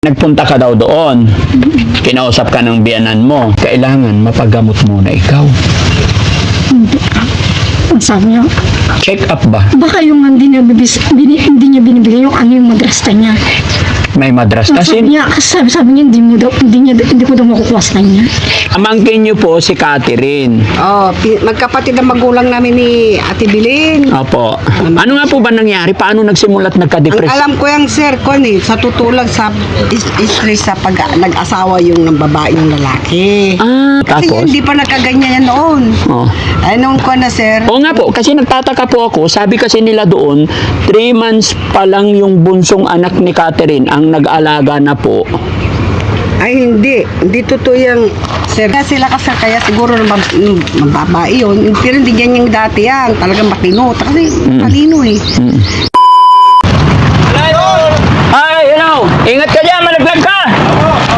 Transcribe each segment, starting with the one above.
Nagpunta ka daw doon. Kinausap ka ng biyanan mo. Kailangan mapagamot muna ikaw. Hindi. Ang sabi niya, Check up ba? baka yung hindi niya binibigay yung ano yung madrasta niya. May madras kasi. Sabi niya, sabi niya, hindi ko daw makukuha sa kanya. Amangkin niyo po si Catherine. Oh, magkapatid ang magulang namin ni Ate Bilin. Opo. Ano nga po ba nangyari? Paano nagsimulat Ang nagka-depress? alam ko yung sir ko sa tutulog sa stress sa pag nag-asawa yung ng babae yung lalaki. Kasi Tapos? hindi pa nakaganyan yan noon. Oh. Ay, noon ko na sir. Oo nga po, kasi nagtataka po ako, sabi kasi nila doon, 3 months pa lang yung bunsong anak ni Catherine ang nag-alaga na po. Ay, hindi. Hindi totoo yung sir. Kaya sila kasi kaya siguro mababae yun. Pero hindi ganyan yung dati yan. Talagang matino. Kasi talino eh. Ay, ingat ka dyan, malaglag ka!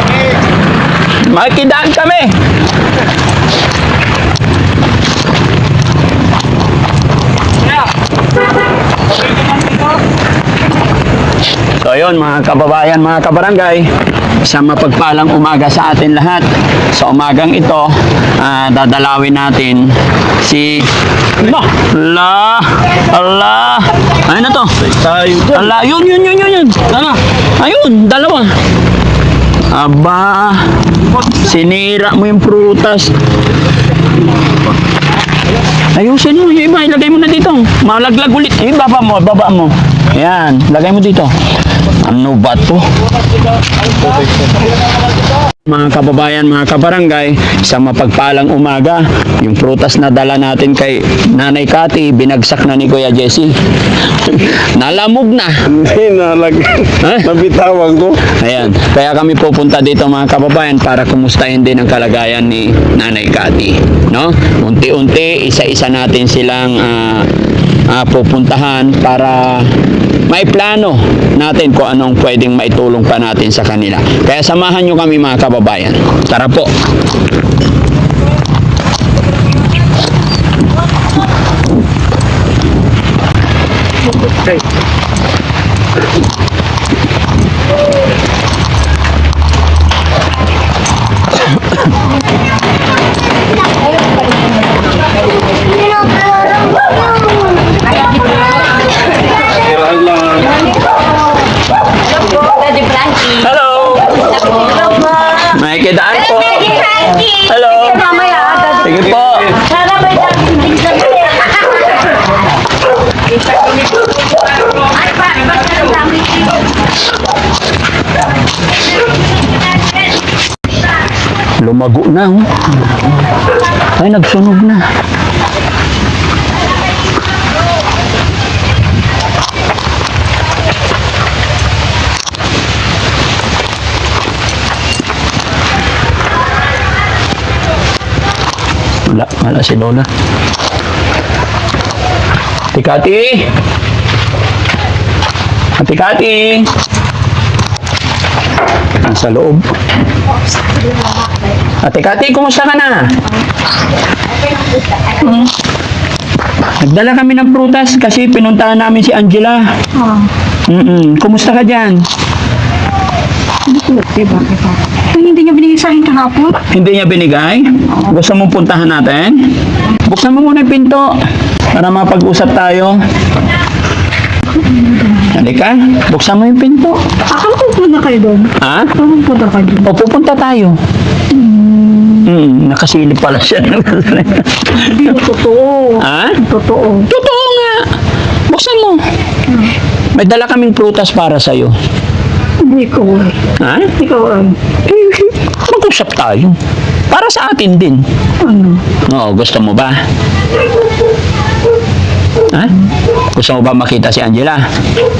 Okay. Makikidaan kami! So yun mga kababayan, mga kabarangay, sa mapagpalang umaga sa atin lahat. Sa umagang ito, dadalawin natin si Allah. Ayun na to. Allah, yun. Ayun, dalawa. Aba, sinira mo yung prutas. Ayusin mo, yung iba, ilagay mo na dito. Malaglag ulit. Baba mo. Ayan, lagay mo dito. Ano ba to? Mga kababayan, mga kabarangay, sa mapagpalang umaga, yung prutas na dala natin kay Nanay Cathy, binagsak na ni Kuya Jesse. Nalamog na. Hindi nabitawan ko. Ayan, kaya kami pupunta dito mga kababayan para kumustahin din ang kalagayan ni Nanay Cathy. No? Unti-unti, isa-isa natin silang pupuntahan para may plano natin kung anong pwedeng maitulong pa natin sa kanila. Kaya samahan nyo kami mga kababayan. Tara po. Hello! May kidaan po. Hello! Sige po. Lumago na. Ay, nagsunog na. Wala si Lola. Ate Cathy! Ate Cathy! Nasa loob. Ate Cathy, kumusta ka na? Nagdala kami ng prutas kasi pinuntahan namin si Angela. Kumusta ka dyan? Hindi niya binigay sa akin kahapon. Hindi niya binigay? Gusto mong puntahan natin? Buksan mo muna yung pinto para mapag-usap tayo. Halika, buksan mo yung pinto. Akala ko punta kayo doon. Ha? Akala ko punta kayo doon. O, pupunta tayo. Nakasilip pala siya. Hindi totoo. Ha? Totoo. Totoo nga. Buksan mo. May dala kaming prutas para sa'yo. Hindi ko. Ha? Ikaw ang. Mag-usap tayo. Para sa atin din. Ano? Oo, gusto mo ba? Ha? Gusto mo ba makita si Angela?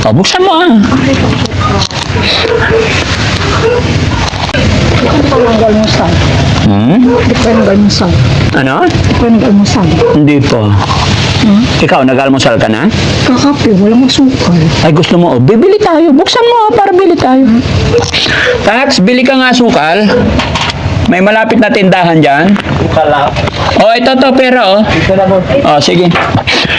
O, buksan mo Hindi ko nag-almusal. Hindi ko nag-almusal. Ano? Hindi ko nag-almusal. Hindi pa. Ikaw, nag-almusal ka na? Kakape, walang masukal. Ay, gusto mo, bibili tayo. Buksan mo para bili tayo. Tax, bili ka nga sukal. May malapit na tindahan dyan. Ukala. Oh, ito to, pera oh. Ito na mo. Oh, sige.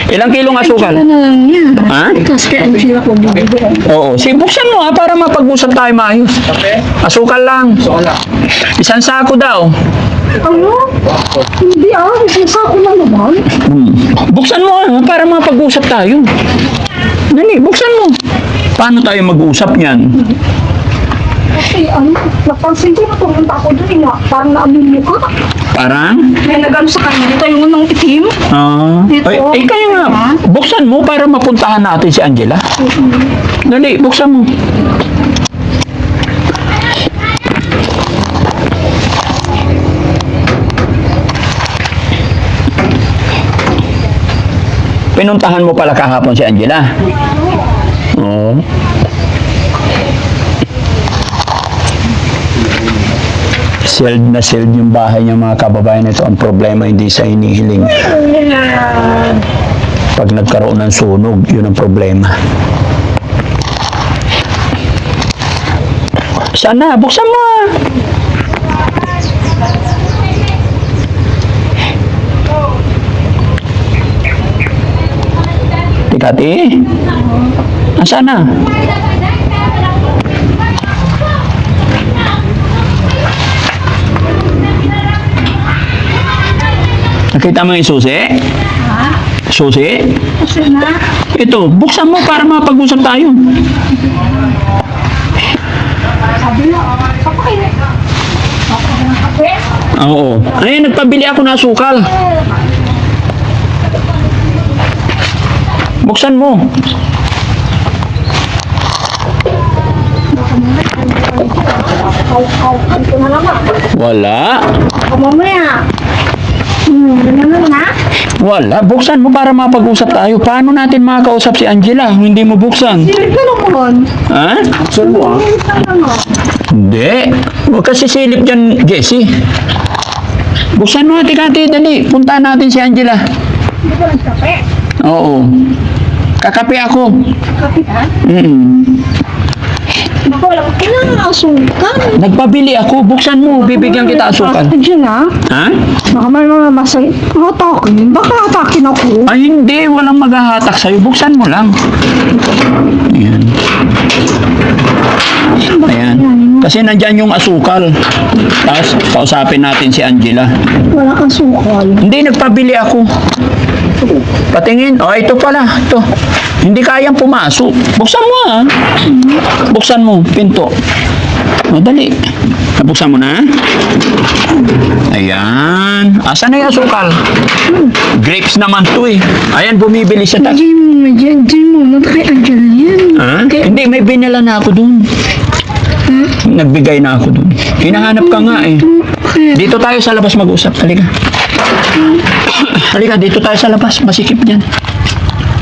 Ilang kilong asukal? Ano na lang yan. Ha? Tapos kaya ang sila ko bibigyan. Oo. Buksan mo para mapag-usap tayo maayos. Asukal lang. Isang sako daw. Ano? Hindi isang sako lang naman. Buksan mo para mapag-usap tayo. Dali, buksan mo. Paano tayo mag-usap niyan? Kasi napansin ko na pumunta ako doon parang naamin mo ka. Parang? May nagano sa kanya dito yung unang itim. Dito. Ay, kaya nga, buksan mo para mapuntahan natin si Angela. Dali, buksan mo. Pinuntahan mo pala kahapon si Angela. Oo. Sealed na sealed yung bahay niya, mga kababayan. Ito ang problema, hindi sa hinihiling. Pag nagkaroon ng sunog, yun ang problema. Sana, buksan mo ah. Tikati. Nasaan na? Nakita mo yung susi? Susi? Kasi na. Ito, buksan mo para mapag-usap tayo. Sabi na, kapag ng kape. Oo. Ay, nagpabili ako ng asukal. Buksan mo. Kau ko na naman. Wala. Baka mamaya. Ganun na. Wala. Buksan mo para mapag-usap tayo. Paano natin makakausap si Angela kung hindi mo buksan? Silip ka naman. Ha? Buksan mo ah. Silip ka naman. Hindi. Huwag kasi silip dyan, Jessie. Buksan mo, Tikati, dali. Puntahan natin si Angela. Hindi ka nagkape. Oo. Kakape ako. Kapitan? Baka wala ko kinakasukan. Nagpabili ako. Buksan mo. Bibigyan kita asukal. Diyan na. Ha? Baka may mga masay. Atakin. Baka atakin ako. Ay, hindi. Walang maghahatak sa'yo. Buksan mo lang. Ayan. Ayan. Kasi nandyan yung asukal. Tapos, kausapin natin si Angela. Wala kang sukal. Hindi, nagpabili ako. Patingin. Oh, ito pala. Ito. Hindi kayang pumasok. Buksan mo ah. Buksan mo. Pinto. O, dali. Nabuksan mo na. Ayan. Asan na yung asukal? Grapes naman to eh. Ayan, bumibili siya. Diyan mo. Kay Angela yan. Ha? Hindi, may binala na ako dun. Nagbigay na ako dun. Hinahanap ka nga eh. Dito tayo sa labas mag-usap. Halika. Halika, dito tayo sa labas. Masikip dyan.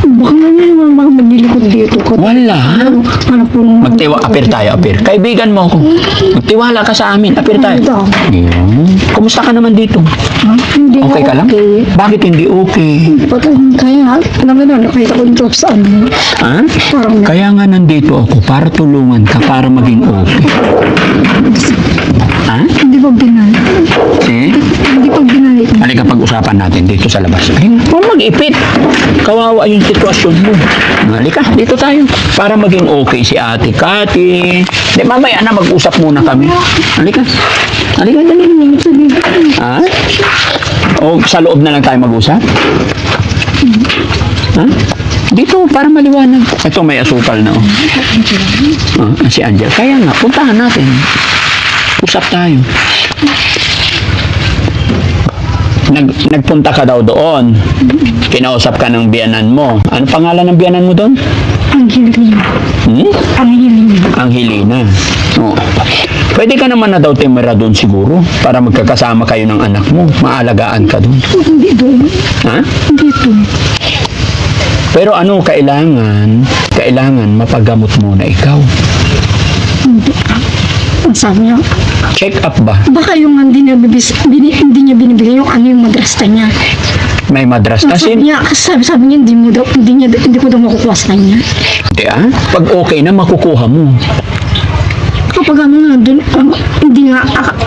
Baka naman mga maglilikod dito ko. Wala. Ano po nung... Apir tayo, apir. Kaibigan mo ako. Magtiwala ka sa amin. Apir tayo. Ayan. Kumusta ka naman dito? Hindi Okay ka lang? okay. Bakit hindi okay? Kaya, alam mo na, nakita ko yung job sa ano. Ha? Parang Kaya nga nandito ako para tulungan ka para maging okay. Ha? hindi pa binalik. Eh? Hindi pa binalik. Halika, pag-usapan natin dito sa labas. Ay, huwag mag-ipit. Kawawa yung sitwasyon mo. Halika, dito tayo. Para maging okay si Ate Kati. Di, mamaya na mag-usap muna kami. Halika. Halika, dali. Ha? O, sa loob na lang tayo mag-usap? Ha? Dito, para maliwanag. Ito, may asukal na. Si Angel. Kaya nga, puntahan natin. Usap tayo. Nagpunta ka daw doon. Kinausap ka ng biyanan mo. Ano pangalan ng biyanan mo doon? Angelina. Angelina. Angelina. Oo. Pwede ka naman na daw timira doon siguro para magkakasama kayo ng anak mo. Maalagaan ka doon. Hindi doon. Ha? Dito. Pero ano, kailangan mapagamot muna ikaw. Ang sabi niya, Check up ba? baka yung hindi niya binibigay yung ano yung madrasta niya. May madras kasi. Sabi niya, hindi ko daw makukuha sa kanya. Pag okay na, makukuha mo. kapag nandun, hindi nga,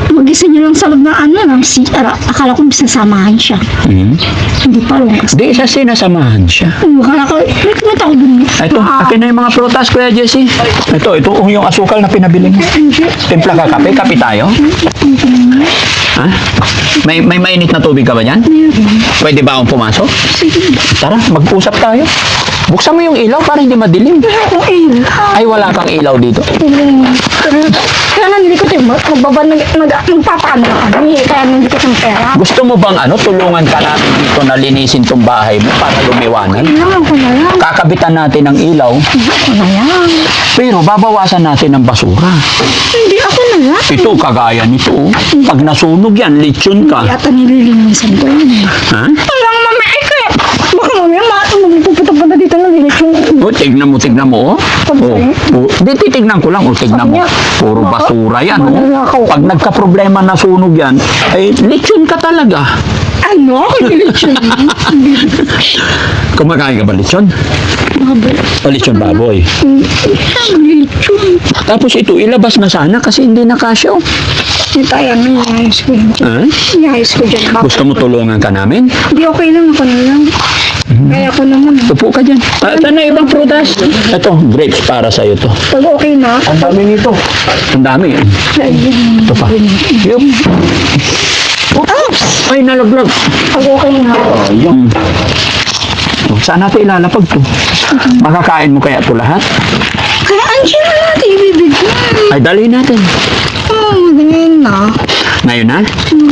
mag-isa niyo lang sa loob na ng CR. Akala ko sasamahan siya. Hindi pa rin kasi. Di isa sinasamahan siya. Akala ko, may kumata ko dun. Ito, akin na yung mga prutas, Kuya Jesse. Ito yung asukal na pinabili mo. Timpla ka kape? Kape tayo? Ha? May mainit na tubig ka ba dyan? Pwede ba akong pumasok? Tara, mag-usap tayo. Buksan mo yung ilaw para hindi madilim. Kung ilaw. Ay, wala kang ilaw dito. Kaya nandito ko ito, magpapaano na kami. Kaya nandito ko yung pera. Gusto mo bang tulungan ka namin dito na linisin tong bahay mo para lumiwanan? Kailangan ko na lang. Kakabitan natin ng ilaw, Ako na lang. pero babawasan natin ng basura. Hindi, ako na lang. Ito, kagaya nito. Pag nasunog yan, lechon ka. Yata nililinisan ko yun. Ha? Kailangan mamaya ay kaya. Baka mamaya magpupunta dito na linis yung O, tignan mo. Di, titignan ko lang. O, tignan mo. Puro basura yan, Pag nagka-problema na sunog yan, ay, lechon ka talaga. ano? Lechon. Kumakain ka ba lechon? O, lechon baboy. Lechon. Tapos ito, ilabas na sana kasi hindi na kasya, oh. Ito, ayan, iayos ko yun. Ha? Iayos ko dyan. Gusto mo tulungan ka namin? Hindi, okay lang ako na lang. Kaya ko naman. Upo ka dyan. Ito na ibang prutas. Ito, grapes para sa'yo to. Pag okay na, Ang dami nito. Ang dami. Ito pa. Yup. oops! Ay, nalaglag. Pag okay na. Yung. Saan natin ilalapag to? Makakain mo kaya to lahat? Kaya andiyan na natin ibibigay. Ay, dalhin natin. Ganyan na. Ngayon na?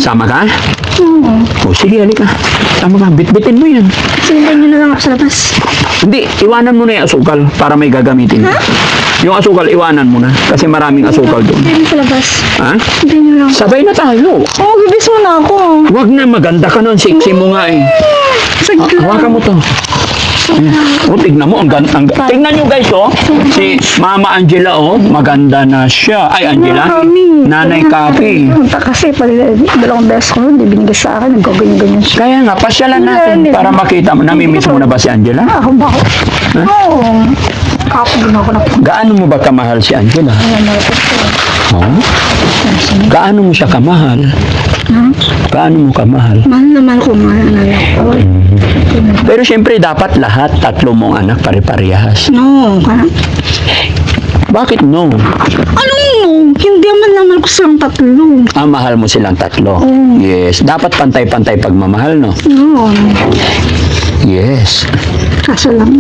Sama ka? Oo. O, sige, halika. Sama ka. Bitbitin mo yan. Sindan nyo na lang ako sa labas. Hindi, iwanan mo na yung asukal para may gagamitin. Yung asukal, iwanan mo na. Kasi maraming asukal doon. Sindan nyo sa labas. Ha? Sindan nyo lang. Sabay na tayo. Oo, bibis mo na ako. Huwag na, maganda ka nun. Sexy mo nga eh. Saglit. Hawakan mo to. Oh, tignan mo, tignan nyo guys, oh. Si Mama Angela, oh, maganda na siya. Ay, Angela, Nanay Kapi. Kasi dalawang beses ko nun, di binigay sa akin, nagkaganyan-ganyan siya. Kaya nga, pasyalan natin para makita mo. Namimiss mo na ba si Angela? Ako ba ako? Oo. Kapag ginawa ko na po. Gaano mo ba kamahal si Angela? Oh? Gaano mo siya kamahal? Gaano mo kamahal? Mahal naman ko, mahal na lang. Pero siyempre, dapat lahat, tatlo mong anak pare-parehas. No, Bakit no? anong no? Hindi naman ko silang tatlo. Mahal mo silang tatlo. Yes. Dapat pantay-pantay pagmamahal, no? No. Yes. Kaso lang,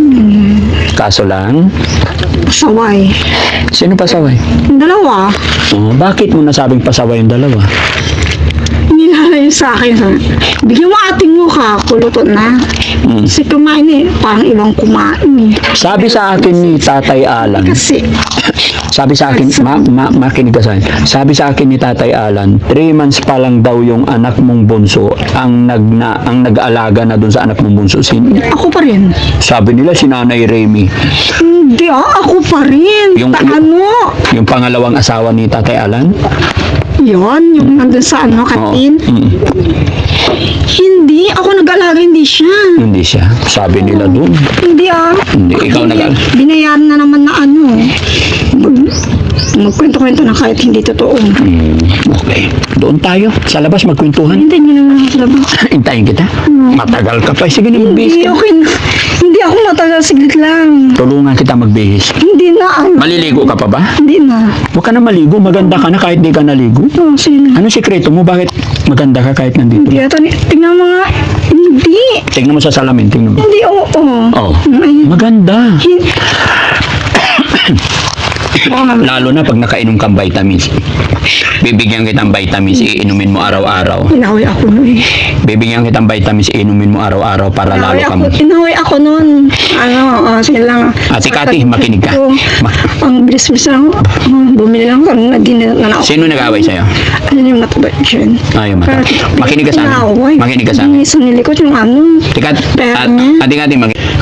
Kaso lang, saway. sino pasaway? Yung dalawa, Oh, bakit mo nasabing pasaway yung dalawa? nilalayo sa akin. Bigyan mo ating mukha, kuluto na. Kasi kumain eh, parang ibang kumain eh. Sabi sa akin ni Tatay Alan, Kasi, sabi sa akin, makinig ka sa akin. Sabi sa akin ni Tatay Alan, 3 months pa lang daw yung anak mong bunso ang nag-alaga na dun sa anak mong bunso. ako pa rin. Sabi nila si Nanay Remy, Hindi ako pa rin. yung pangalawang asawa ni Tatay Alan. Yun, yung nandun sa Oo. kantin. Hindi, ako nag-alaga, hindi siya. Hindi siya. Sabi nila dun. Hindi Hindi, ikaw nag-alaga. Binayaran na naman na magkwento-kwento na kahit hindi totoo. Okay. Doon tayo. Sa labas magkwentuhan. Hindi nyo naman ako sa labas. Hintayin kita. Matagal ka pa. Sige na, magbihis Hindi, ka. okay. Hindi ako matagal, siglit lang. Tulungan kita magbihis. Hindi na, Maliligo ka pa ba? Hindi na. Huwag ka na maligo. Maganda ka na kahit di ka naligo. Oo, sige na. Ano sikreto mo? Bakit maganda ka kahit nandito? Hindi, ito, tingnan mo nga. Hindi. Tingnan mo sa salamin. Tingnan mo. Hindi, oo. Oh. Ayun. Maganda. Hin- Lalo na pag nakainom kang vitamins. Bibigyan kitang vitamins, iinumin mo araw-araw. Inaway ako nun. Bibigyan kitang vitamins, iinumin mo araw-araw para lalo kang... Inaway ako nun. Sige lang. Ate Kati, makinig ka. Ang bilis-bilis lang. Bumili lang ako. Sino nag-away sa'yo? Ano yung mataba dyan? Ayaw mata. Makinig ka sa amin. Makinig ka sa amin. Hindi sa nilikot yung ano. Tikat, Pero- Ate Kati,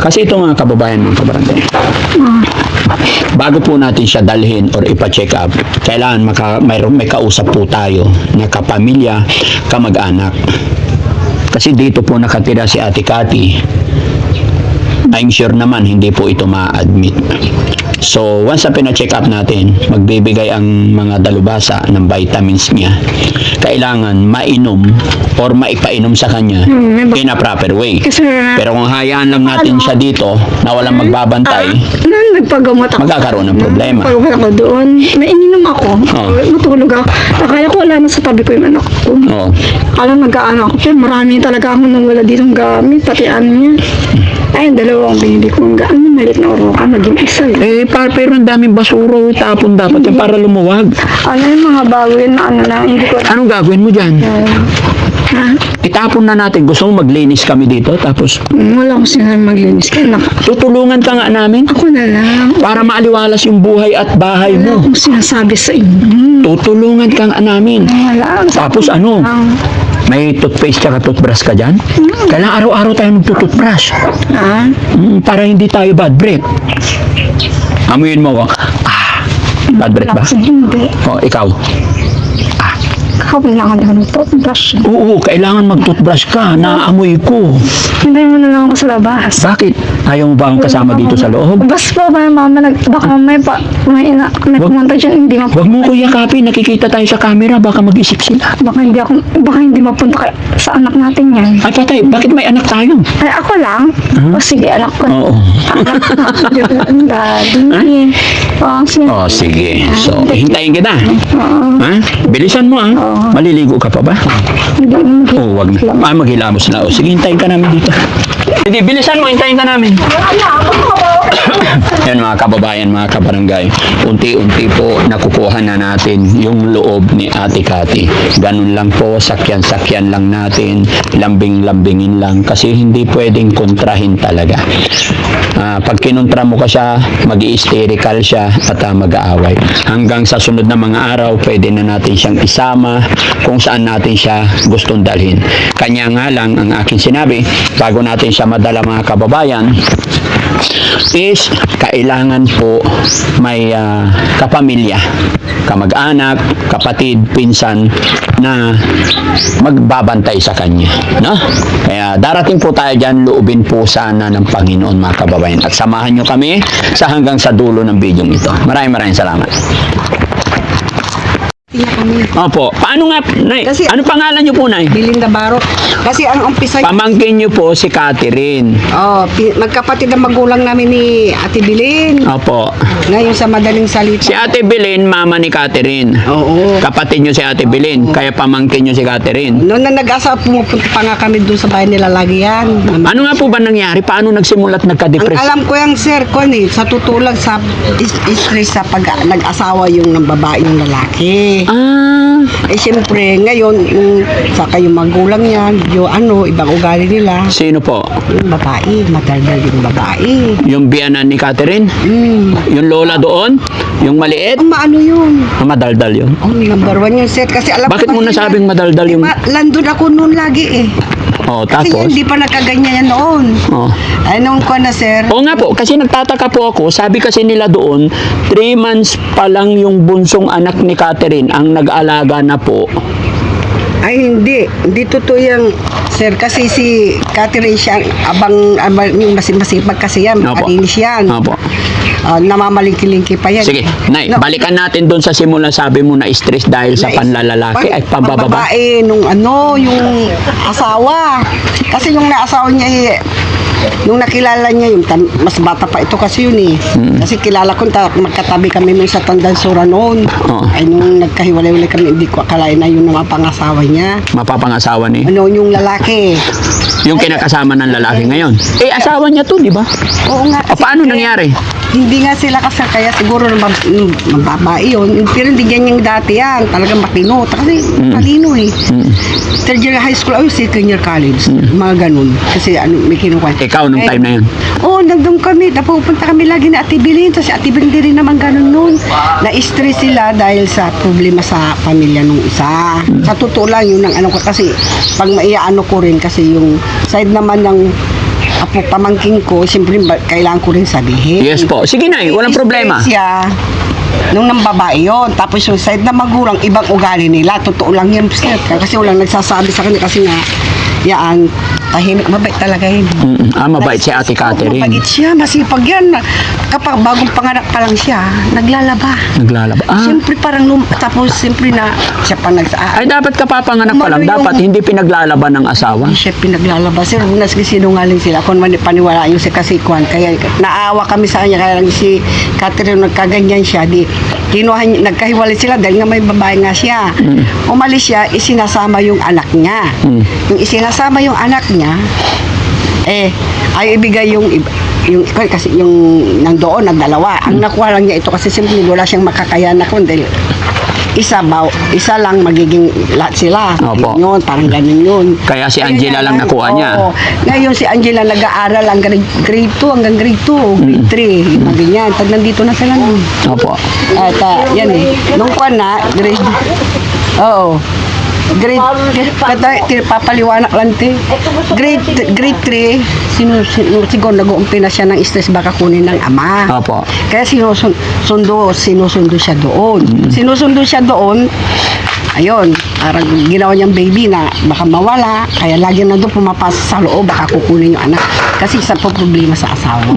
kasi ito mga kababayan mga kabarangay. Bago po natin siya dalhin or ipa-check up, kailangan may kausap po tayo na kapamilya, kamag-anak. Kasi dito po nakatira si Ate Kati. I'm sure naman hindi po ito ma-admit. So, once na pina-check up natin, magbibigay ang mga dalubhasa ng vitamins niya. Kailangan mainom or maipainom sa kanya in a proper way. Kasi, Pero kung hayaan lang natin siya dito na walang magbabantay, nung nagpagamot ako. magkakaroon ng problema. Pagpagamot ako doon, may ininom ako. Oh. Matulog ako. Akala ko wala na sa tabi ko yung anak ko. Oo. Akala mag-ano ako. Pero marami talaga ako nang wala ditong gamit. Pati ano niya. Ay, dalawang binili kong gamit. Malit na oroka. Maging isa eh. Pero ang daming basura, tapon dapat yan para lumuwag. Ano yung mga bago yun na ano lang. Hindi ko Anong gagawin mo dyan? ha? Itapon na natin. Gusto mo maglinis kami dito, tapos Wala akong sinabi maglinis. Kaya tutulungan ka nga namin ako na lang. para maaliwalas yung buhay at bahay Wala mo. akong sinasabi sa inyo. Tutulungan ka nga namin. Wala. Tapos ano? May toothpaste tsaka toothbrush ka dyan? Kailangan araw-araw tayo magtutoothbrush. Ha? Para hindi tayo bad breath. Amuyin mo ko. Bad breath ba? Hindi. Ikaw. Kailangan ako ng toothbrush. Oo, kailangan mag-toothbrush ka. Naaamoy ko. Hindi mo na lang ako sa labas. Bakit? Ayaw mo ba ang kasama dito sa loob? Bas po ba, mama, baka may pumunta dyan, hindi Huwag mo ko yakapin. Nakikita tayo sa camera. Baka mag-isip sila. baka hindi mapunta sa anak natin yan. Ay, patay. Bakit may anak tayo? Ay, ako lang? O sige, anak ko. Oo. Anak ko. Ang daddy. O, sige. Oh, sige. So, hintayin kita. Oo. Ha? Bilisan mo, Maliligo ka pa ba? Hindi mo Oo, wag na. Maghilamos na. Sige, hintayin ka namin dito. Sige, bilisan mo. Hintayin ka namin. Yan mga kababayan, mga kabarangay, unti-unti po nakukuha na natin yung loob ni Ate Cathy. Ganun lang po, sakyan-sakyan lang natin, lambing-lambingin lang kasi hindi pwedeng kontrahin talaga. Pag kinontra mo ka siya, mag-i-hysterical siya at mag-aaway. Hanggang sa sunod na mga araw, pwede na natin siyang isama kung saan natin siya gustong dalhin. Kanya nga lang ang aking sinabi, bago natin siya madala mga kababayan, is kailangan po may kapamilya, kamag-anak, kapatid, pinsan na magbabantay sa kanya, no? Kaya darating po tayo dyan, loobin po sana ng Panginoon mga kababayan at samahan nyo kami sa hanggang sa dulo ng video ito. Maraming salamat. Tiyak kami. Opo, paano nga, Nay? Kasi- Ano pangalan nyo po, Nay? Bilinda Barok. Kasi ang umpisa, Pamangkin nyo po si Catherine. magkapatid ang magulang namin ni Ate Bilin. Opo. Ngayon sa madaling salita. Si Ate Belen, mama ni Catherine. Oo. Kapatid nyo si Ate Belen, kaya pamangkin nyo si Catherine. Noon na nag-asa, pumupunta pa nga kami doon sa bahay nila lagi yan. Ano nga po ba nangyari? Paano nagsimulat Ang nagka-depress? alam ko yung sir ko sa tutulog sa stress sa pag nag-asawa yung ng babae yung lalaki. Siyempre ngayon saka yung magulang niya, yung ibang ugali nila. Sino po? Yung babae, mataldal yung babae. Yung biyanan ni Catherine? Yung lola doon? Yung maliit? Maano yun? Madaldal yun. Number one yun sir. Kasi alam Bakit ko mo nasabing madaldal yung... landon ako noon lagi eh. Kasi Tapos? hindi pa nakaganyan yan noon. Ay, noon ko na sir. Oo nga po, kasi nagtataka po ako, sabi kasi nila doon, 3 months pa lang yung bunsong anak ni Catherine ang nag-alaga na po. Ay, hindi. Hindi totoo yan, sir. Kasi si Catherine siya, abang yung masipag kasi yan, Opo. malinis yan. Opo. Namamalingki-lingki pa yan. Sige, Nay, balikan natin doon sa simula, sabi mo na stress dahil sa panlalalaki ay pambababa. Pagbabae, yung asawa. Kasi yung naasawa niya nung nakilala niya yung mas bata pa ito kasi yun eh. Kasi kilala ko, magkatabi kami nung sa Tandansura noon. Ay nung nagkahiwalay-walay kami, hindi ko akalain na yun ang pangasawa niya. Mapapangasawa ni? Yung lalaki. Yung kinakasama ng lalaki ngayon. Asawa niya to, di ba? Oo nga. Paano nangyari? Hindi nga sila kasal, kaya siguro mababae yun. Pero hindi ganyan dati yan. Talagang matino. Kasi malino eh. Third year high school, second year college. Mga ganun. Kasi may kinukuha. Ikaw nung time na yun? Oo, nandun kami. Napupunta kami lagi na Ate Bilin. Tapos si Ate Bilin din naman ganun nun. Na-stress sila dahil sa problema sa pamilya nung isa. Sa totoo lang, yun ang ko. Kasi pag maiaano ko rin, kasi yung side naman ng apo pamangking ko, siyempre kailangan ko rin sabihin. Yes po. Sige, Nay, walang problema. Siya, nung nang babae yun. Tapos yung side na magulang, ibang ugali nila. Totoo lang yan, sir. Kasi walang nagsasabi sa kanya kasi nga, yan, tahimik, mabait talaga yun. Mabait si Ate Catherine. Mabait siya, masipag yan. Kapag bagong panganak pa lang siya, naglalaba. Naglalaba. Siyempre parang, tapos siyempre na, siya pa Ay, dapat kapapanganak pa lang. Umano yung- Dapat hindi pinaglalaban ng asawa. hindi siya pinaglalaba. Sir, unas sinungaling sila. Kung paniwala yung si Kasikuan. Kaya naawa kami sa kanya. Kaya lang si Catherine nagkaganyan siya. Nagkahiwalay sila dahil nga may babae nga siya. Umalis siya, isinasama yung anak niya. Yung isinasama yung anak niya, ay ibigay yung kasi yung nandoon na dalawa. Ang nakuha lang niya ito kasi simple wala siyang makakayanan kundi isa lang magiging lahat sila. Opo. Yun, parang ganun yun. Kaya si Angela lang nakuha niya. Oo. Ngayon si Angela nag-aaral hanggang grade 2, hanggang grade 2, grade 3, mga ganyan. Pag nandito na sila nun. Opo. At yan nung kwan na, grade, papaliwanag lang te. Grade 3, siguro nag-uumpi na siya ng stress baka kunin ng ama. Opo. Kaya sinusundo siya doon. Sinusundo siya doon. Ayun, parang ginawa niyang baby na baka mawala, kaya lagi na doon pumapasok sa loob, baka kukunin yung anak. Kasi isa po problema sa asawa.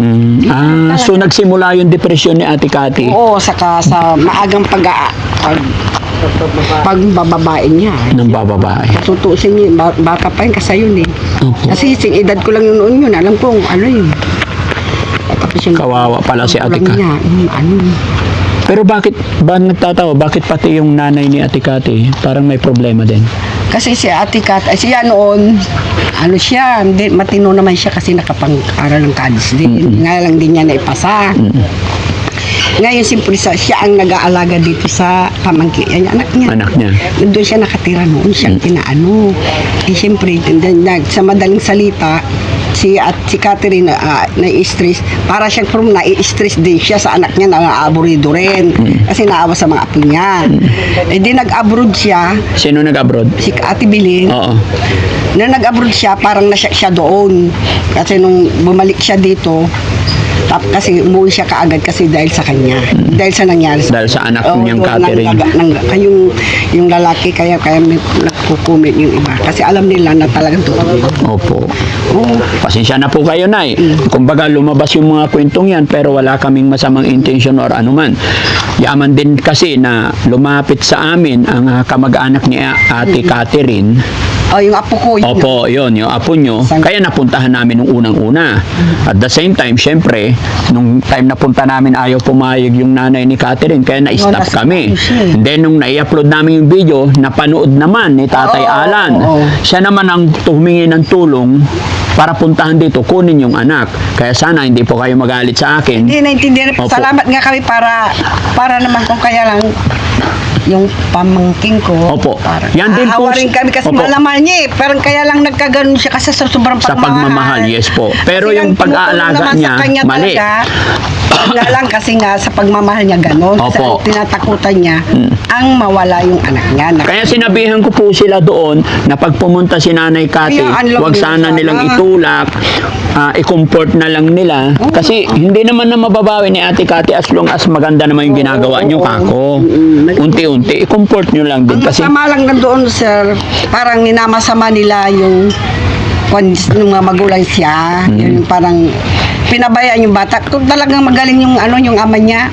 So nagsimula yung depresyon ni Ate Cathy. Oo, saka sa maagang pagbababae niya. Ng bababae. Tutusin niya, bata pa yun kasi yun eh. Opo. Kasi sing edad ko lang yun noon yun, alam ko ano yun. Tapos yung Kawawa pala si Ate Cathy. niya, Pero bakit ba nagtatawa? Bakit pati yung nanay ni Ate Cathy parang may problema din? Kasi si Ate Kat, siya noon, siya, hindi, matino naman siya kasi nakapang-aral ng college din. Ngayon lang din niya naipasa. Ngayon, siyempre siya ang nag-aalaga dito sa pamangkin, anak niya. Anak niya. Doon siya nakatira noon, siya ang tinaano. Siyempre, sa madaling salita, si Catherine na-stress, para siyang na-stress din siya sa anak niya na naaburido rin. Kasi naawa sa mga apo niya. Di nag-abroad siya, Sino nag-abroad? si Ate Bilin, Oo. na nag-abroad siya, parang nasyak siya doon. Kasi nung bumalik siya dito, kasi umuwi siya kaagad kasi dahil sa kanya. Dahil sa nangyari. Dahil sa anak niyang Catherine. Yung lalaki, kaya may nagkukumit yung iba. Kasi alam nila na talagang totoo. Opo. Oo. Pasensya na po kayo, Nay. Kumbaga, lumabas yung mga kwentong yan, pero wala kaming masamang intention or anuman. Yaman din kasi na lumapit sa amin ang kamag-anak ni Ate Catherine. Yung apo ko. Yun. Opo, yun, yung apo nyo. Kaya napuntahan namin nung unang-una. At the same time, syempre, nung time na punta namin, ayaw pumayag yung nanay ni Catherine, kaya na-stop kami. And then, nung nai-upload namin yung video, napanood naman ni Tatay Alan. Siya naman ang humingi ng tulong para puntahan dito, kunin yung anak. Kaya sana hindi po kayo magalit sa akin. Hindi, naintindihan. Opo. Salamat nga kami para naman kung kaya lang yung pamangking ko. Opo. Parang Yan din po. aawa rin kami kasi Opo. malaman niya eh. Parang kaya lang nagkaganon siya kasi sa sobrang Sa pagmamahal, yes po. Pero Kasi yung ang tumutulong pag-aalaga naman niya, sa kanya mali. talaga, wala lang kasi nga sa pagmamahal niya ganon. Kasi Opo. ang tinatakutan niya, ang mawala yung anak niya. Kaya sinabihan ko po sila doon na pag pumunta si Nanay Cathy, Kaya, ang wag laki sana sana. nilang itulak, i-comfort na lang nila. Kasi hindi naman na mababawi ni Ate Cathy as long as maganda naman yung ginagawa niyo, kako. Unti-unti, i-comfort nyo lang din. Ang Kasi masama lang nandoon, sir, parang minamasama nila yung mga magulang siya. Yung parang pinabayaan yung bata. Kung talagang magaling yung yung ama niya,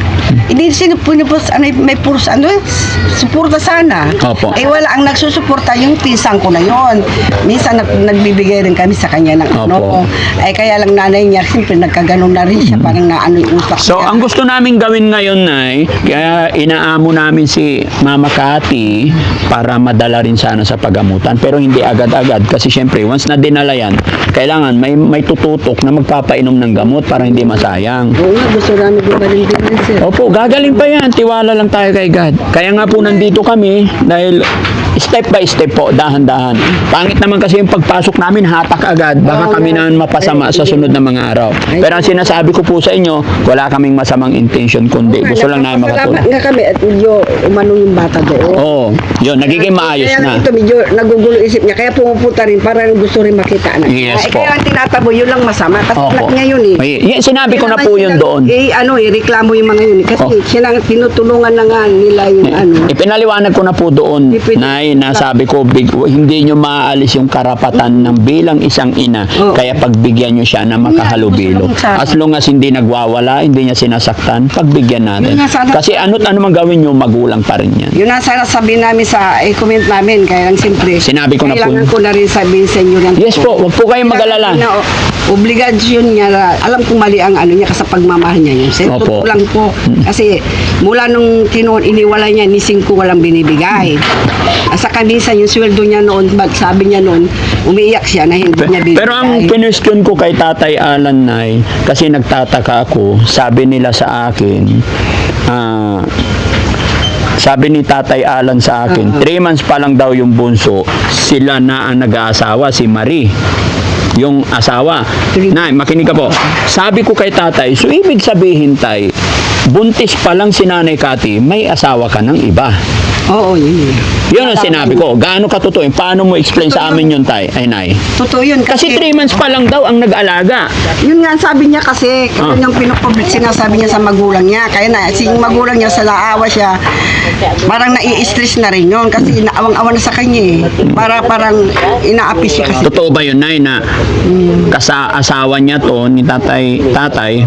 hindi may puros suporta sana. Opo. Wala ang nagsusuporta yung pinsan ko na yon. Minsan nagbibigay rin kami sa kanya ng Opo. kaya lang nanay niya siyempre nagkaganon na rin siya, parang naano yung utak So, niya. ang gusto namin gawin ngayon, Nay, kaya inaamo namin si Mama Cathy para madala rin sana sa pagamutan. Pero hindi agad-agad kasi syempre, once na dinala yan, kailangan may tututok na magpapainom ng gamot para hindi masayang. Oo nga, gusto namin gumaling din sir. Opo, gagaling pa yan. Tiwala lang tayo kay God. Kaya nga po nandito kami dahil step by step po, dahan-dahan. Pangit naman kasi yung pagpasok namin, hatak agad. Baka kami naman mapasama sa sunod na mga araw. Pero ang sinasabi ko po sa inyo, wala kaming masamang intention, kundi gusto lang namin Salamat makatulong. nga kami at medyo umano yung bata doon. Oo, yun, nagiging maayos Kaya na. ito medyo nagugulo isip niya. Kaya pumupunta rin para gusto rin makita anak niya. Yes po. Kaya ang tinatabo, yun lang masama. Kasi Opo. anak niya yun eh. Ay, sinabi ko na po yun doon. Reklamo yung mga yun. Kasi Oh. siya nang tinutulungan na nga nila yung Ipinaliwanag ko na po doon, Nay, Nay, nasabi ko, hindi nyo maaalis yung karapatan ng bilang isang ina. Oo. Kaya pagbigyan nyo siya na makahalubilo. gusto ko sa- As long as hindi nagwawala, hindi niya sinasaktan, pagbigyan natin. Yun nga sana- Kasi ano't ano man gawin nyo, magulang pa rin yan. Yun ang sana sabihin namin sa comment namin. Kaya lang siyempre, Sinabi ko na po. kailangan ko na rin sabihin sa inyo yan. Yes po, wag po kayong mag-alala. Na, obligasyon niya, alam kong mali ang ano niya kasi pagmamahal niya yun. Sa Opo. totoo lang po. Kasi mula nung iniwala niya, ni 5 walang binibigay. Sa kanisa yung sweldo niya noon, sabi niya noon, umiiyak siya na hindi niya binibigay. Pero ang pinwestiyon ko kay Tatay Alan, Nay, kasi nagtataka ako, sabi nila sa akin, sabi ni Tatay Alan sa akin, 3 months pa lang daw yung bunso, sila na ang nag-aasawa, si Marie. Yung asawa. Nay, makinig ka po. Sabi ko kay Tatay, so ibig sabihin, Tay, buntis pa lang si Nanay Cathy, may asawa ka ng iba. Oo, yun. Yun ang sinabi ko. Gaano katotoo yun? Paano mo explain sa amin yun, Tay? Ay, Nay. Totoo yun. Kasi 3 months pa lang daw ang nag-alaga. Yun nga ang sabi niya kasi, kaya yung pinupublic sinasabi niya sa magulang niya. Kaya na, yung magulang niya sa laawa siya, parang nai-stress na rin yun. Kasi inaawang-awa na sa kanya eh. Parang inaapi siya kasi. Totoo ba yun, Nay, na asawa niya to, ni tatay,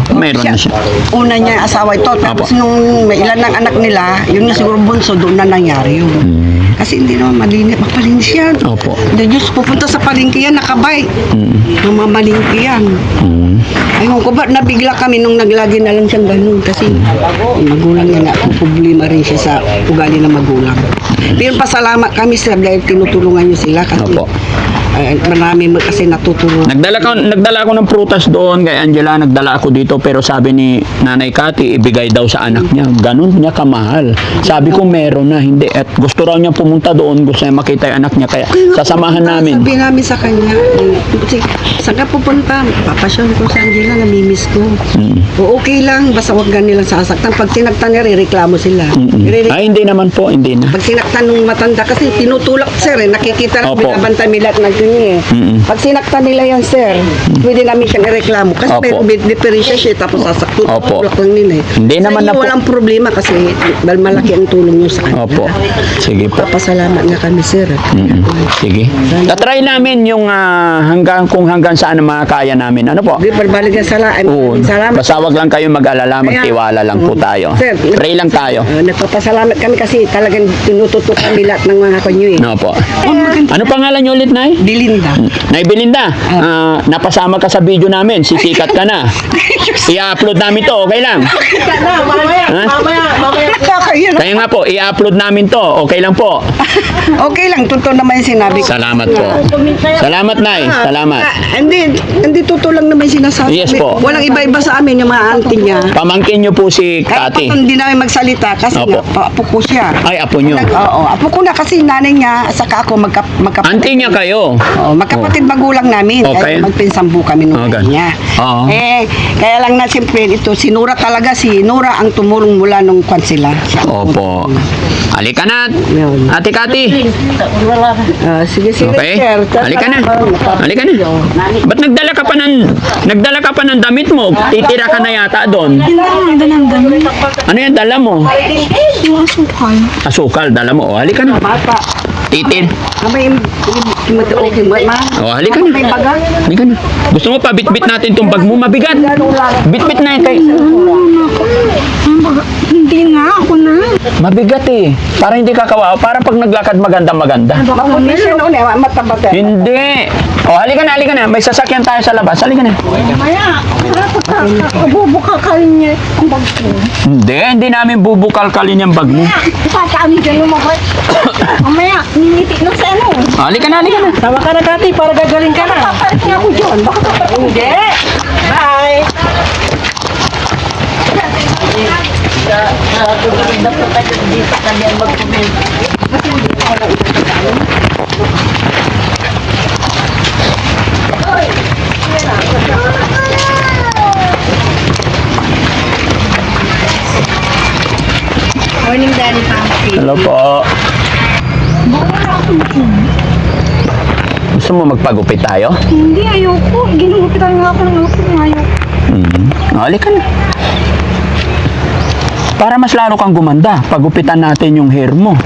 mayroon na siya. Una niya asawa ito. Tapos nung may ilan ng anak nila, yun nga siguro bunso, doon na nangyari yun. Kasi hindi naman mapalinis yan. Opo. Diyos, pupunta sa palengke yan, nakabay. Mamamalingke yan. Ayun ko ba, nabigla kami nung naglagi na lang siyang ganun. Kasi yung magulang niya na, problema rin siya sa ugali ng magulang. Pero pasalamat kami sir dahil tinutulungan niyo sila. Kasi Opo. marami mo kasi natutulungan. Nagdala ko ng prutas doon kay Angela, nagdala ako dito, pero sabi ni Nanay Cathy, ibigay daw sa anak niya. Ganun niya kamahal. Sabi ko meron na, hindi. At gusto raw niya pumunta doon, gusto niya makita yung anak niya, kaya sasamahan namin. Sabi namin sa kanya, saan ka pupunta? Papasyon ko sa Angela, namimiss ko. O okay lang, basta huwag nilang sasaktan. Pag sinaktan niya, reklamo sila. Ay, hindi naman po, hindi na. Pag sinaktan ng matanda, kasi tinutulak sir, nakikita na Opo. binabantay nila at nagtungi eh. Pag sinaktan nila yan sir, pwede namin siyang ireklamo. Kasi Opo. may diferensya siya, tapos sasaktan. Opo. Tulak lang nila eh. Hindi Sa naman inyo, na po. walang problema kasi dahil malaki ang tulong niyo sa kanya. Opo. Sige po. Papasalamat nga kami sir. Sige. Tatry namin yung hanggang saan ang makakaya namin. Ano po? Di pagbalik na Oo. salamat. Basta wag lang kayo mag-alala, magtiwala lang po tayo. Sir, Pray lang tayo. Nagpapasalamat kami kasi talagang tinututok kami lahat ng mga kanyo eh. No po. Ano pangalan niyo ulit, Nay? Dilinda. Nay Belinda, napasama ka sa video namin. Sisikat ka na. I-upload namin to. Okay lang? Ha? Kaya Kaya nga po, i-upload namin to. Okay lang po. okay lang, totoo naman yung sinabi ko. Salamat po. Salamat, Nay. Salamat. Hindi totoo lang naman yung sinasabi. Yes po. Walang iba-iba sa amin yung mga auntie niya. Pamangkin niyo po si Kahit Cathy. pa hindi namin magsalita kasi Opo. nga, apo ko siya. Ay, apo niyo. Oo, apo ko na kasi nanay niya, saka ako magkapatid. Auntie niya kayo. Oo, magkapatid magulang namin. Okay. Kaya magpinsambu kami nung Okay. niya. Oo. Kaya lang na siyempre ito, si Nora ang tumulong mula nung kwan sila. Opo. Halika na. Yun. Ate Cathy. Sige, Okay. sir. Halika na. Halika na. Ba't nagdala ka pa ng damit mo? Titira ka na yata doon. Hindi ako ng damit. Ano yan dala mo? Yung asukal. Asukal, dala mo. O, halika na. Bata. Titin. Okay, O, halika na. May baga. Halika na. Gusto mo pa bitbit natin tong bag mo? Mabigat. Bitbit na kay. Hindi nga, ako na. Mabigat eh. Para hindi ka kawawa. Para pag naglakad maganda-maganda. Maputi siya noon eh, matabaga. Hindi. O, halika na, halika na. May sasakyan tayo sa labas. Halika na. Maya, bubuka ka niya ang bag ko. Hindi namin bubukalkalin yung bag mo. Kakaami dyan lumabas. Mamaya, niniti na sa ano. Halika na, halika na. Tawa ka na, Tati, para gagaling ka na. Papalit niya ako dyan. Baka papalit ako Hindi. Bye. Morning, Daddy Papi. Hello po. Gusto mo magpagupit tayo? Hindi, ayoko. Ginugupitan nga ako ng ako ngayon. Halika na. Para mas lalo kang gumanda, pagupitan natin yung hair mo.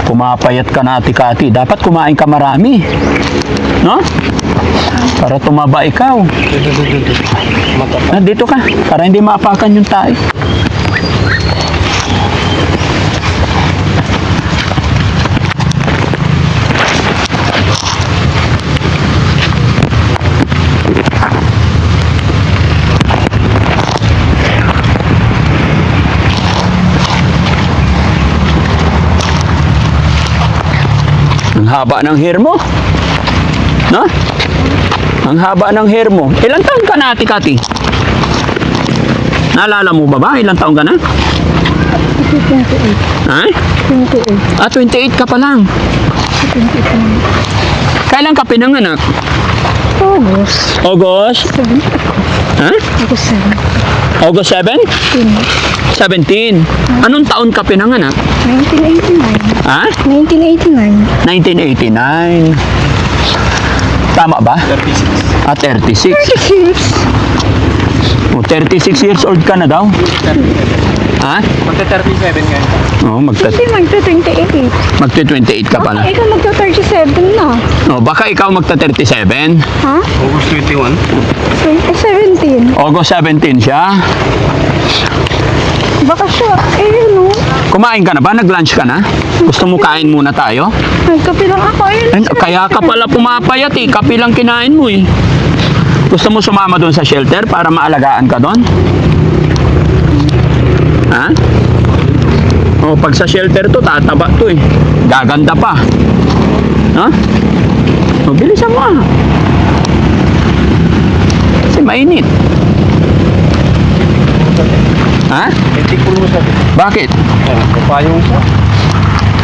Pumapayat ka na, Ate Kati. Dapat kumain ka marami. No? Para tumaba ikaw. Dito ka. Para hindi maapakan yung tayo. Ang haba ng hair mo. No? Ang haba ng hair mo. Ilang taon ka na, Ate Kati? Naalala mo ba? Ilang taon ka na? 28. Ha? 28. 28 ka pa lang. 28. Kailan ka pinanganak? August. August? 7. Ha? August 7. August 7? 17. Anong taon ka pinanganak? 1989. Ha? 1989. 1989. Tama ba? 36. 36. 36. Oh, 36 years old ka na daw. Ha? Magka-37 ngayon. Oh, Hindi, magta-28. magta-28 ka pala. Ikaw magta-37 na. Oh, baka ikaw magta-37. Ha? August 21. 17. August 17 siya. Baka siya, no? Kumain ka na ba? Nag-lunch ka na? Gusto mo kain muna tayo? Nagkape lang ako, Kaya ka pala pumapayat eh. Kape lang kinain mo eh. Gusto mo sumama doon sa shelter para maalagaan ka doon? Ha? O, pag sa shelter to, tataba to eh. Gaganda pa. Ha? O, bilisan mo ah. Kasi mainit. Ha? Hindi ko mo sabi. Bakit? Kapayong ko.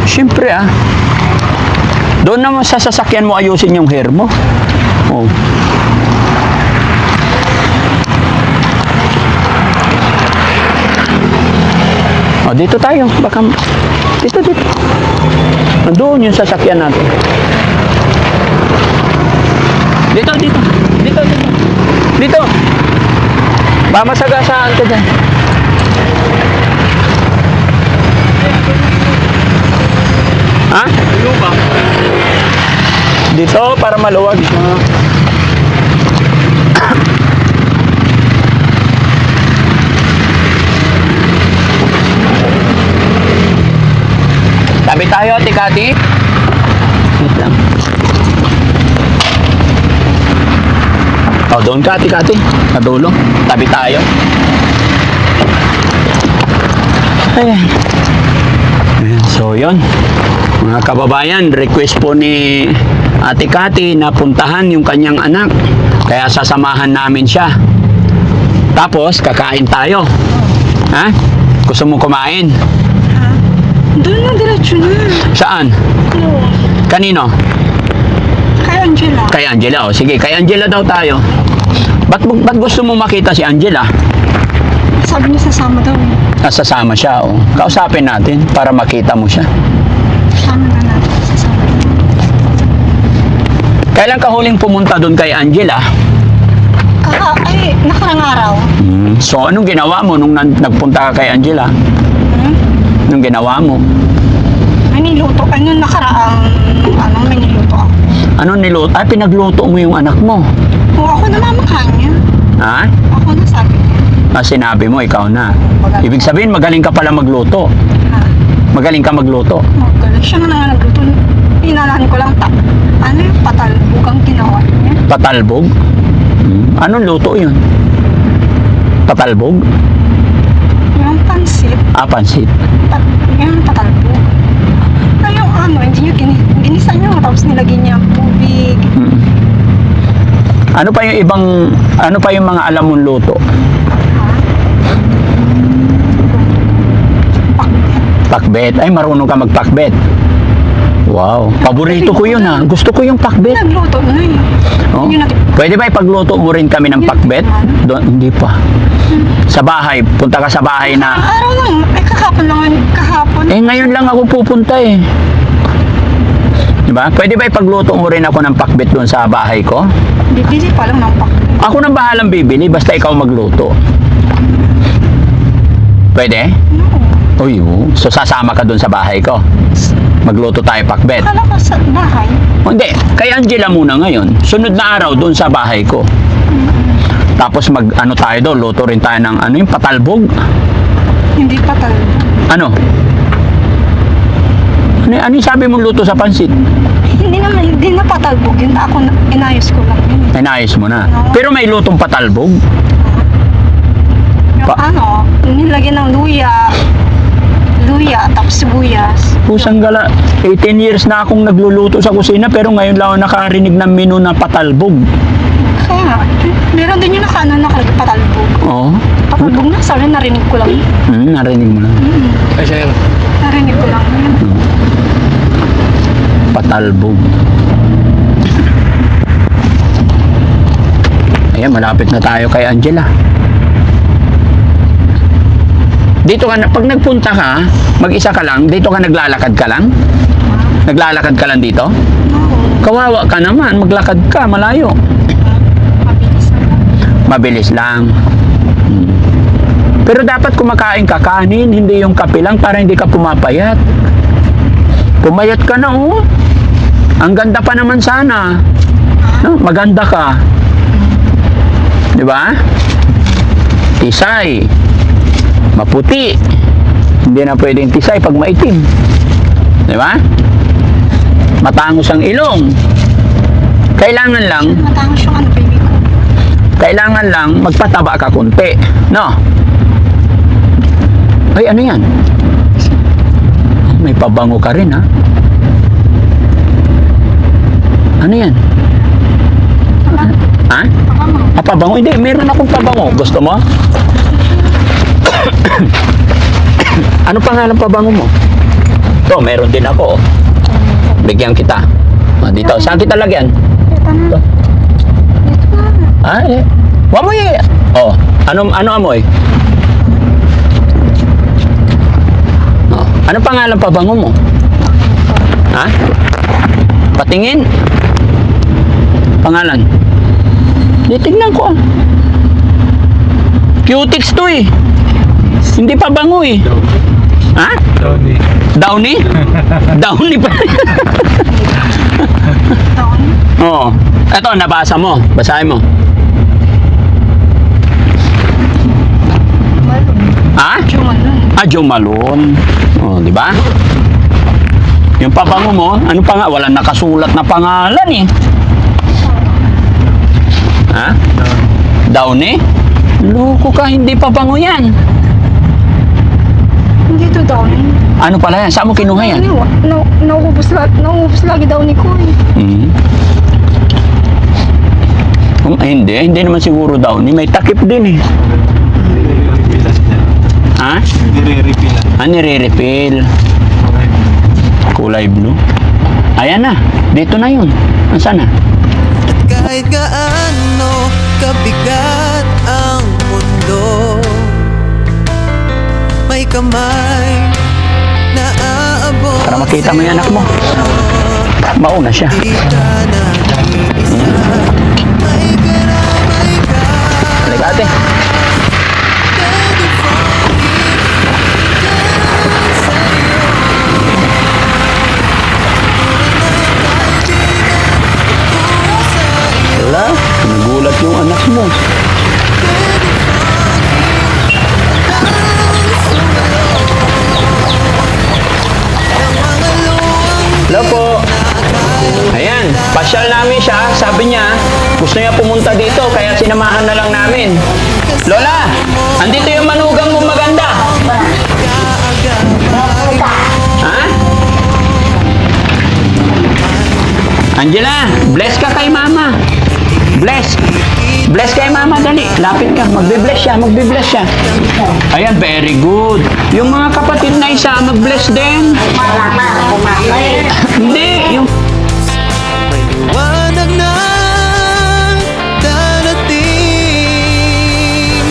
Siyempre ah. Doon naman sa sasakyan mo ayusin yung hair mo. Oh. Oh, dito tayo. Baka dito. Doon yung sasakyan natin. Dito. Dito. Mamasagasaan ka dyan. Ha? Dito para maluwag. Tabi tayo, Ate Kati. Wait lang. Oh, doon ka, Ate Kati. Sa dulo. Tabi tayo. Ayan. Ayan. So, yun. Mga kababayan, request po ni Ate Kati na puntahan yung kanyang anak. Kaya sasamahan namin siya. Tapos, kakain tayo. Ha? Gusto mo kumain? Doon na, diretso na. Saan? No. Kanino? Kay Angela. Kay Angela. O, sige, kay Angela daw tayo. Ba't gusto mo makita si Angela? Sabi niya sasama daw. Sasama siya. O. Kausapin natin para makita mo siya. Sasama na natin. Sasama na. Kailan ka huling pumunta doon kay Angela? Nakarang araw. So, anong ginawa mo nung nagpunta ka kay Angela? Anong ginawa mo? May niluto. May niluto ako. Anong niluto? Ay, pinagluto mo yung anak mo. Kung ako namamakahan niya. Ha? Ako na sabi niya. Sinabi mo, ikaw na. Ibig sabihin, magaling ka pala magluto. Ha? Magaling ka magluto. Magaling siya na nagluto. Pinalahan ko lang yung patalbog ang ginawa niya. Patalbog? Anong luto yun? Patalbog? Yung pansit. Pansit. Yung patalbog. Hindi niya ginisa niya. Tapos nilagyan niya ang tubig. Ano pa yung mga alam mong luto? Pakbet. Ay, marunong ka magpakbet. Wow. Paborito ko yun ha. Gusto ko yung pakbet. Nagluto na eh. Oh. Pwede ba ipagluto mo rin kami ng pakbet? Hindi pa. Sa bahay. Punta ka sa bahay na. Araw lang. Kahapon lang. Kahapon. Ngayon lang ako pupunta eh. Diba? Pwede ba ipagluto mo rin ako ng pakbet doon sa bahay ko? Bibili pa lang ng pakbet. Ako nang bahalang bibili, basta ikaw magluto. Pwede? No. Uy, so sasama ka doon sa bahay ko? Magluto tayo pakbet. Akala ko sa bahay. O, hindi, kay Angela muna ngayon. Sunod na araw doon sa bahay ko. Tapos ano tayo doon, luto rin tayo ng ano yung patalbog. Hindi pa talaga. Ano? Ano yung sabi mong luto sa pansit? Hindi na patalbog yun. Inayos ko lang yun. Inayos mo na. Pero may lutong patalbog. Yung nilagyan ng luya, tapos sibuyas. Pusang gala, 18 years na akong nagluluto sa kusina pero ngayon lang ako nakarinig ng menu na patalbog. Kaya nga, meron din yung nakalagay patalbog. Oo. Patalbog na, sabi narinig ko lang. Narinig mo na. Ay, sir. Narinig ko lang yun. Patalbog. Ayan, malapit na tayo kay Angela. Dito ka na, pag nagpunta ka, mag-isa ka lang, dito ka naglalakad ka lang? Naglalakad ka lang dito? Oo. Kawawa ka naman, maglakad ka, malayo. Mabilis na lang. Mabilis lang. Pero dapat kumakain ka kanin, hindi yung kape lang para hindi ka pumapayat. Pumayat ka na, oh. Ang ganda pa naman sana. No? Maganda ka. Di ba? Tisay. Maputi. Hindi na pwedeng tisay pag maitim. Di ba? Matangos ang ilong. Kailangan lang, Matangos yung baby ko. kailangan lang magpataba ka kunti. No? Ay, ano yan? May pabango ka rin, ha? Ano yan? Ha? Ah, pabango? Hindi, meron akong pabango. Gusto mo? Ano pangalan pabango mo? Ito, meron din ako. Bigyan kita. Dito, saan kita lagyan? Ito na. Ito. Ito na. Ah, eh. Wamoy eh. Oh, ano amoy? Oh, ano pangalan pabango mo? Ha? Patingin. Pangalan. Di, tignan ko. Cutix to eh. Hindi pa bango eh. Ha? Tony. Downy? Downy pa. Taon. Oo. Eto, nabasa mo. Basahin mo. Malun. Ha? Jumalun. Ah, Jo Malone. Oh, di ba? Yung pabango mo, ano pa nga? Walang nakasulat na pangalan eh. Ha? Downy? Loko ka, hindi pabango yan. Hindi ito daw ni. Ano pala yan? Saan mo kinuha yan? Nauubos lagi daw ni ko eh. Hmm. Hindi naman siguro Downy. May takip din eh. Ha? Nire-refill na. Ah, nire-refill. Kulay blue. Ayan na. Dito na yun. Nasaan na? Kahit gaano kabigat ang mundo, may kamay na aabot. Para makita mo yung anak mo. Mauna siya. Di ka nag-iisa. May karamay ka. Halika ate. Wala. Nagulat yung anak mo. Hello po. Ayan, pasyal namin siya. Sabi niya, gusto niya pumunta dito, kaya sinamahan na lang namin. Lola, andito yung manugang mong maganda. Ha? Angela, bless ka kay mama. Bless. Bless kay mama, dali. Lapit ka. Magbe-bless siya, magbe-bless siya. Ayan, very good. Yung mga kapatid na isa, mag-bless din. Hindi, yung... May liwanag na darating.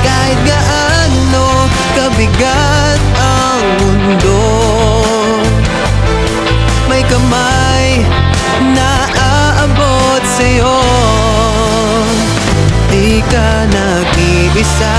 Kahit gaano kabigat ang mundo, may kamay na aabot sa'yo. Di ka nag-iisa.